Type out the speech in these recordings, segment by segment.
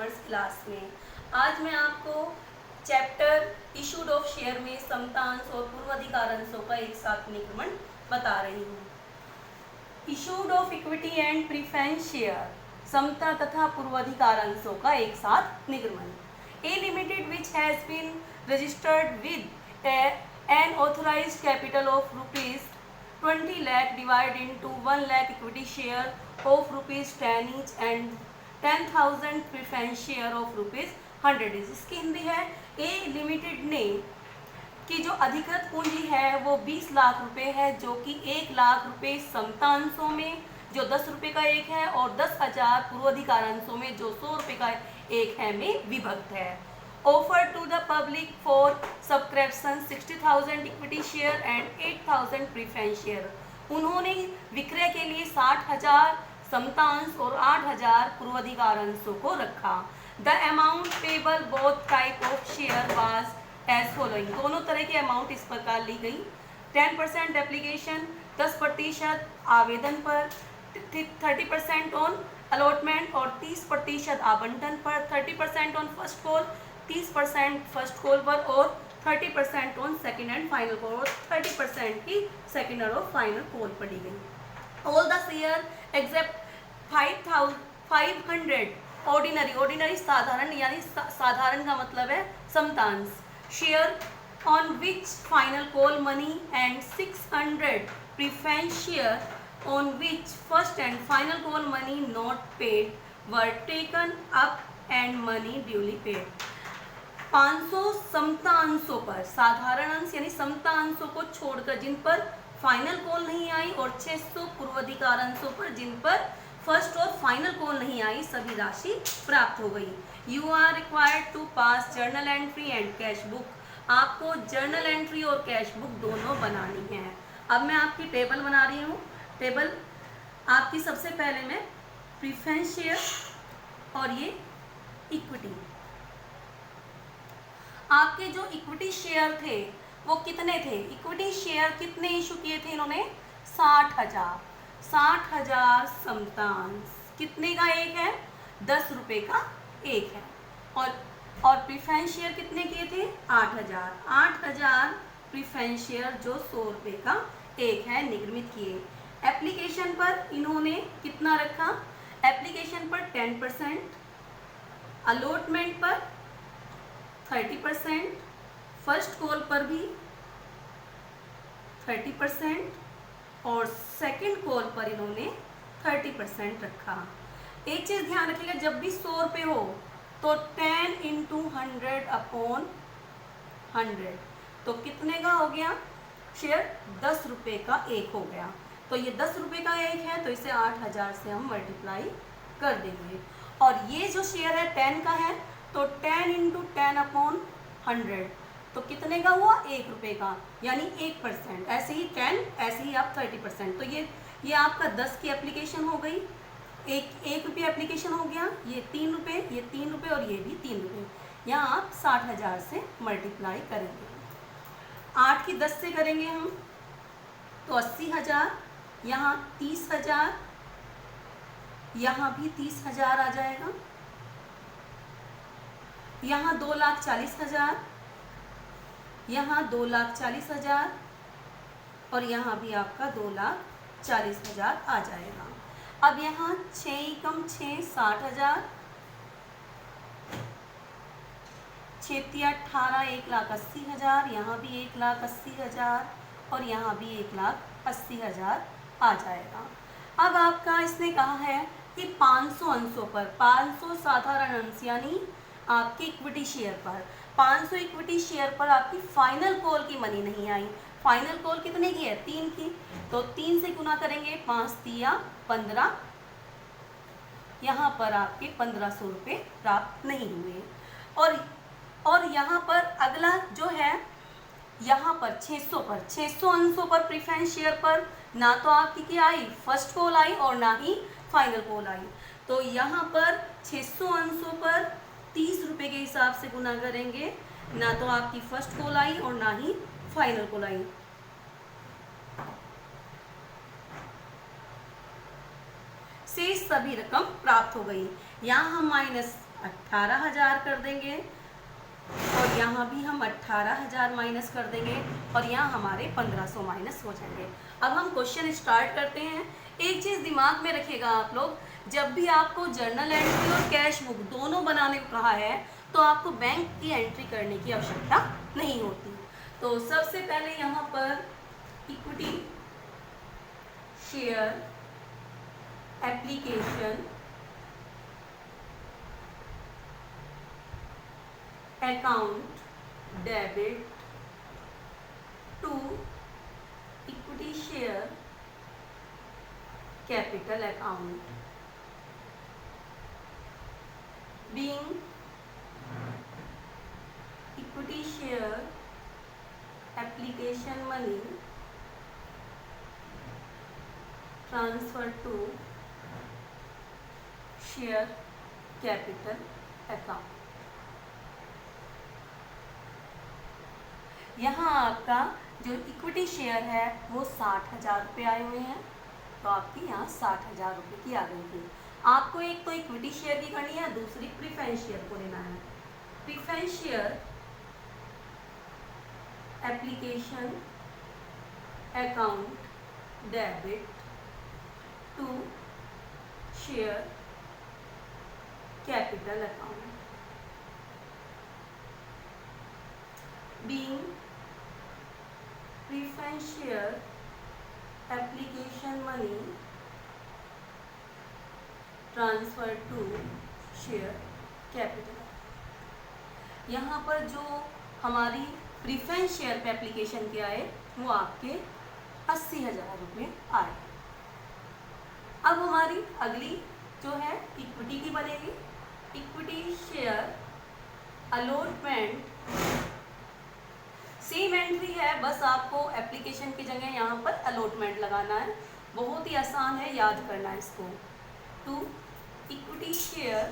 Commerce class में। आज मैं आपको चैप्टर इशूड ऑफ शेयर में समतांश और पूर्वाधिकारांशों का एक साथ निगमन बता रही हूँ। Issued of equity and preference share, समता तथा पूर्वाधिकारांशों का एक साथ निगमन। A limited which has been registered with an authorised capital of rupees 20 lakh divided into 1 lakh equity share of rupees 10 each and 10,000 preference share of rupees 100 each। इसकी हिंदी है, ए limited ने की जो अधिकृत पूंजी है वो 20 लाख रुपए है, जो कि 1 लाख रुपए समतांशों में जो 10 रुपए का एक है और 10,000 पूर्वाधिकारांशों में जो 100 रुपए का एक है में विभक्त है। Offer to the public for subscription 60,000 equity share and 8,000 preference share। उन्होंने विक्रय के लिए 60,000 समतांश और 8,000 पूर्वाधिकारांशों को रखा। The amount payable both type of share was as following। दोनों तरह के अमाउंट इस प्रकार ली गई। 10% एप्लीकेशन 10% आवेदन पर, 30% ऑन अलॉटमेंट और 30% आवंटन पर, 30% on first call 30% first call पर और 30% on second and final call और 30% की सेकेंड और फाइनल कॉल पर दी गई। All the share except 500 ordinary साधारण, यानी साधारण का मतलब है समतांश share on which final call money and 600 preference share on which first and final call money not paid were taken up and money duly paid. 500 समतांशों पर, साधारण अंश यानी समतांशों को छोड़कर जिन पर फाइनल कॉल नहीं आई और 600 पूर्वाधिकारांशों पर जिन पर फर्स्ट और फाइनल कॉल नहीं आई, सभी राशि प्राप्त हो गई। You are required to pass journal entry and cash book. आपको जर्नल एंट्री और कैश बुक दोनों बनानी है। अब मैं आपकी टेबल बना रही हूँ। टेबल आपकी सबसे पहले मैं प्रीफरेंस शेयर और ये इक्विटी, आपके जो इक्विटी शेयर थे वो कितने थे, इक्विटी शेयर कितने इशू किए थे इन्होंने, 60,000 समतांश कितने का एक है, 10 रुपए का एक है। और प्रीफरेंस शेयर कितने किए थे, 8,000 प्रीफरेंस शेयर जो 100 रुपए का एक है निर्मित किए। एप्लीकेशन पर इन्होंने कितना रखा, एप्लीकेशन पर 10%, अलॉटमेंट पर 30%, फर्स्ट कॉल पर भी 30% और सेकंड कॉल पर इन्होंने 30% रखा। एक चीज़ ध्यान रखिएगा, जब भी 100 रुपये हो तो 10 × 100/100 तो कितने का हो गया शेयर, 10 रुपये का एक हो गया। तो ये 10 रुपये का एक है तो इसे 8,000 से हम मल्टीप्लाई कर देंगे। और ये जो शेयर है 10 का है तो 10 × 10/100 तो कितने का हुआ, 1 रुपये का, यानी 1%। ऐसे ही 10, ऐसे ही आप 30%। तो ये आपका 10 की एप्लीकेशन हो गई, एक रुपये एप्लीकेशन हो गया, ये 3 रुपये, ये 3 रुपये और ये भी 3 रुपये। यहाँ आप 60,000 से मल्टीप्लाई करेंगे। 8 की 10 से करेंगे हम तो 80,000, यहाँ 30,000, यहाँ भी 30,000 आ जाएगा, यहाँ 2,40,000, यहाँ 2,40,000 और यहाँ भी आपका 2,40,000 आ जाएगा। अब यहाँ 6 × 6 60,000, 6 × 18 1,80,000, यहाँ भी 1,80,000 और यहाँ भी 1,80,000 आ जाएगा। अब आपका इसने कहा है कि 500 अंशों पर, 500 साधारण अंश यानी आपकी इक्विटी शेयर पर, 500 इक्विटी शेयर पर आपकी फाइनल कॉल की मनी नहीं आई। फाइनल कॉल कितने की है, 3 की, तो 3 से गुना करेंगे, 5 × 15, यहाँ पर आपके 1,500 रुपये प्राप्त नहीं हुए। और यहाँ पर अगला जो है, यहाँ पर 600 अंशों पर प्रीफरेंस शेयर पर ना तो आपकी क्या आई, फर्स्ट कॉल आई और ना ही फाइनल कॉल आई। तो यहाँ पर 600 अंशों पर 30 रुपये के हिसाब से गुना करेंगे, ना तो आपकी फर्स्ट कॉल आई और ना ही फाइनल कॉल आई। शेष सभी रकम प्राप्त हो गई। यहाँ हम 18,000 कर देंगे और यहाँ भी हम 18,000 माइनस कर देंगे और यहाँ हमारे 1500 माइनस हो जाएंगे। अब हम क्वेश्चन स्टार्ट करते हैं। एक चीज़ दिमाग में रखिएगा आप लोग, जब भी आपको जर्नल एंट्री और कैश बुक दोनों बनाने को कहा है तो आपको बैंक की एंट्री करने की आवश्यकता नहीं होती। तो सबसे पहले यहाँ पर equity share application account debit to equity share capital account being equity share application money transfer to share capital account. यहाँ आपका जो इक्विटी शेयर है वो 60,000 रुपये आए हुए हैं, तो आपकी यहाँ 60,000 रुपये की आ गई थी। आपको एक तो इक्विटी शेयर की करनी है, दूसरी प्रीफरेंस शेयर को लेना है। Preference share application account debit to share capital account being preference share application money transfer to share capital. यहाँ पर जो हमारी प्रीफरेंस शेयर पे एप्लीकेशन के आए वो आपके 80,000 रुपये आए। अब हमारी अगली जो है इक्विटी की बनेगी। Equity share allotment, same entry है, बस आपको एप्लीकेशन की जगह यहाँ पर अलॉटमेंट लगाना है। बहुत ही आसान है, याद करना है इसको। To equity share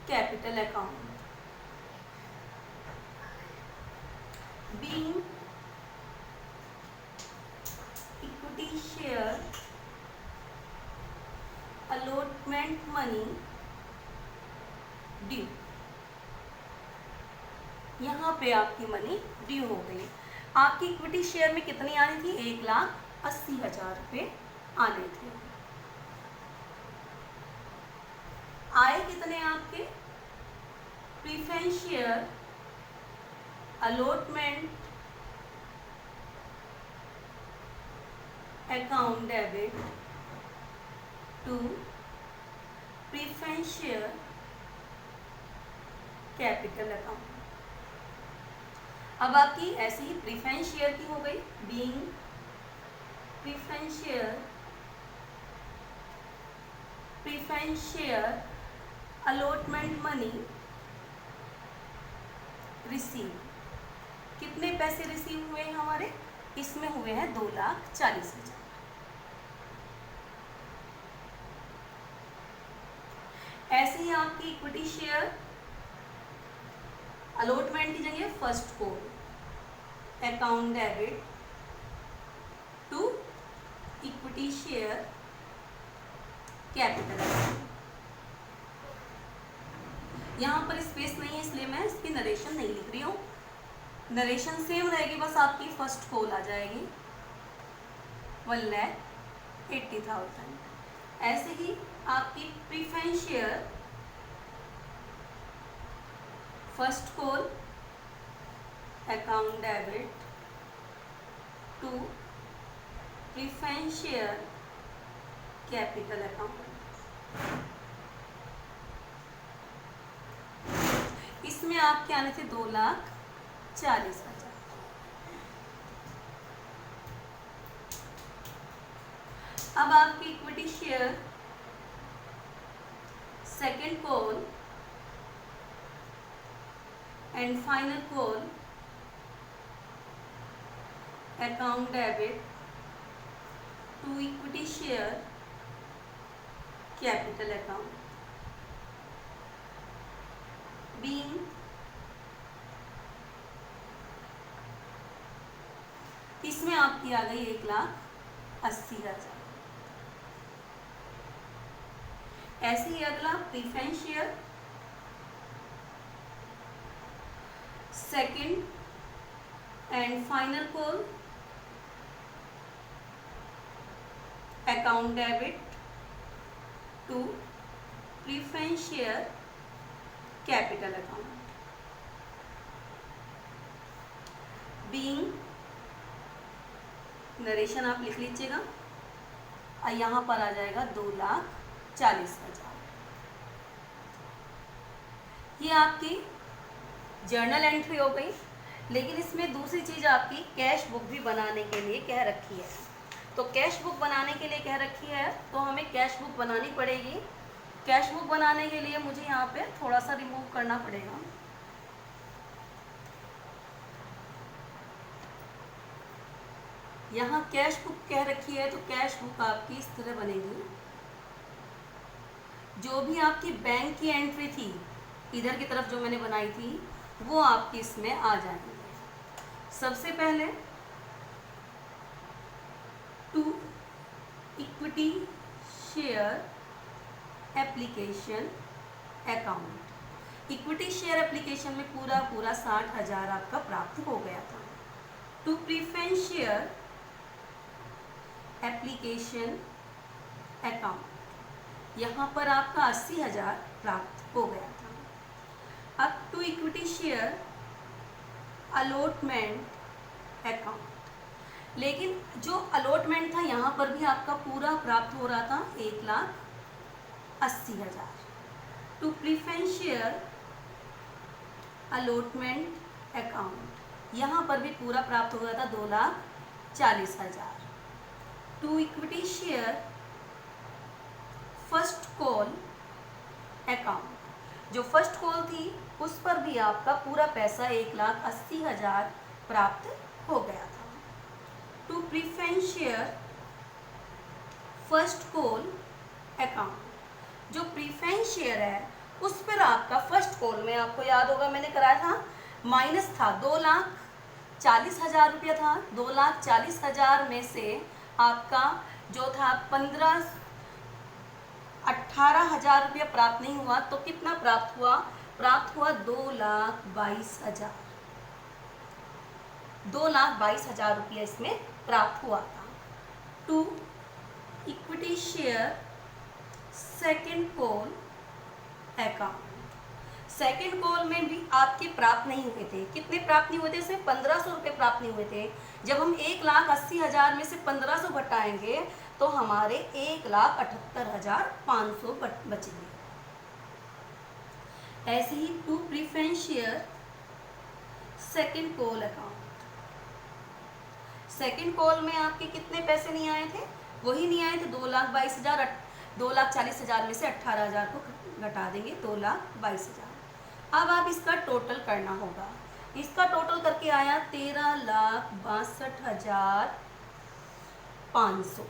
capital account being equity share allotment money due. यहाँ पे आपकी मनी ड्यू हो गई। आपकी इक्विटी शेयर में कितनी आनी थी? 1,80,000 रुपये आने थे। आए कितने आपके? Preference share allotment account debit to preference share capital account. अब आपकी ऐसी ही प्रीफरेंस शेयर की हो गई। Being preference share allotment money receive. कितने पैसे रिसीव हुए हमारे? इसमें हुए हैं 2,40,000। ऐसे ही आपकी इक्विटी शेयर अलॉटमेंट की जगह first call account debit to equity share capital. यहाँ पर स्पेस नहीं है इसलिए मैं इसकी नरेशन नहीं लिख रही हूँ। नरेशन सेम रहेगी, बस आपकी फर्स्ट कॉल आ जाएगी 1,80,000। ऐसे ही आपकी preference share first call account debit to preference share capital account. इसमें आपके आने थे 2,40,000। अब आपकी equity share second call and final call account debit to equity share capital account being इसमें आपकी आ गई 1,80,000। ऐसे ही अगला preference share, second and final call, account debit to preference share capital account. Being, narration आप लिख लीजिएगा और यहाँ पर आ जाएगा 2,40,000। ये आपकी जर्नल एंट्री हो गई। लेकिन इसमें दूसरी चीज़ आपकी कैश बुक भी बनाने के लिए कह रखी है। तो कैश बुक बनाने के लिए कह रखी है तो हमें कैश बुक बनानी पड़ेगी। कैश बुक बनाने के लिए मुझे यहाँ पे थोड़ा सा रिमूव करना पड़ेगा। यहाँ कैश बुक कह रखी है तो कैश बुक आपकी इस तरह बनेगी। जो भी आपकी बैंक की एंट्री थी इधर की तरफ जो मैंने बनाई थी वो आपकी इसमें आ जाएंगे। सबसे पहले to equity share application account. Equity share application में पूरा 60,000 आपका प्राप्त हो गया था। To preference share application account, यहाँ पर आपका 80,000 प्राप्त हो गया था। अब to equity share allotment account, लेकिन जो अलॉटमेंट था यहाँ पर भी आपका पूरा प्राप्त हो रहा था 1,80,000। To preference share allotment account, यहाँ पर भी पूरा प्राप्त हो गया था 2,40,000। To equity share first call account, जो फर्स्ट कॉल थी उस पर भी आपका पूरा पैसा 1,80,000 प्राप्त हो गया था। To preference share first call account, जो प्रीफरेंस शेयर है उस पर आपका फर्स्ट कॉल में आपको याद होगा मैंने कराया था माइनस था 2,40,000 रुपया था। 2,40,000 में से आपका जो था 18,000 रुपया प्राप्त नहीं हुआ तो कितना प्राप्त हुआ? प्राप्त हुआ 2,22,000। 2,22,000 रुपया इसमें प्राप्त हुआ था। To equity share second call account, second call में भी आपके प्राप्त नहीं हुए थे। कितने प्राप्त नहीं हुए थे? इसमें 1,500 रुपये प्राप्त नहीं हुए थे। जब हम 1,80,000 में से 1,500 घटाएंगे तो हमारे 1,78,500 बचेंगे। ऐसे ही two preference share second call account, second call में आपके कितने पैसे नहीं आए थे? वही नहीं आए थे 2,22,000। 2,40,000 में से 18,000 को घटा देंगे 2,22,000। अब आप इसका टोटल करना होगा। इसका टोटल करके आया 13,62,500।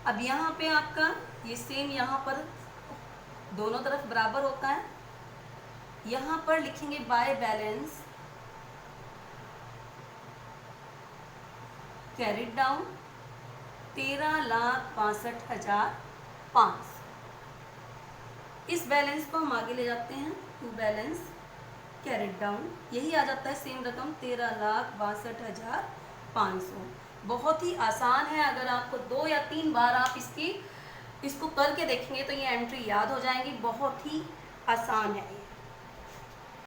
अब यहाँ पे आपका ये सेम यहाँ पर दोनों तरफ बराबर होता है। यहाँ पर लिखेंगे बाय बैलेंस कैरिड डाउन 13,62,500। इस बैलेंस को हम आगे ले जाते हैं टू बैलेंस कैरिड डाउन, यही आ जाता है सेम रकम 13,62,500। बहुत ही आसान है। अगर आपको 2 या 3 बार आप इसको करके देखेंगे तो ये एंट्री याद हो जाएंगी। बहुत ही आसान है ये।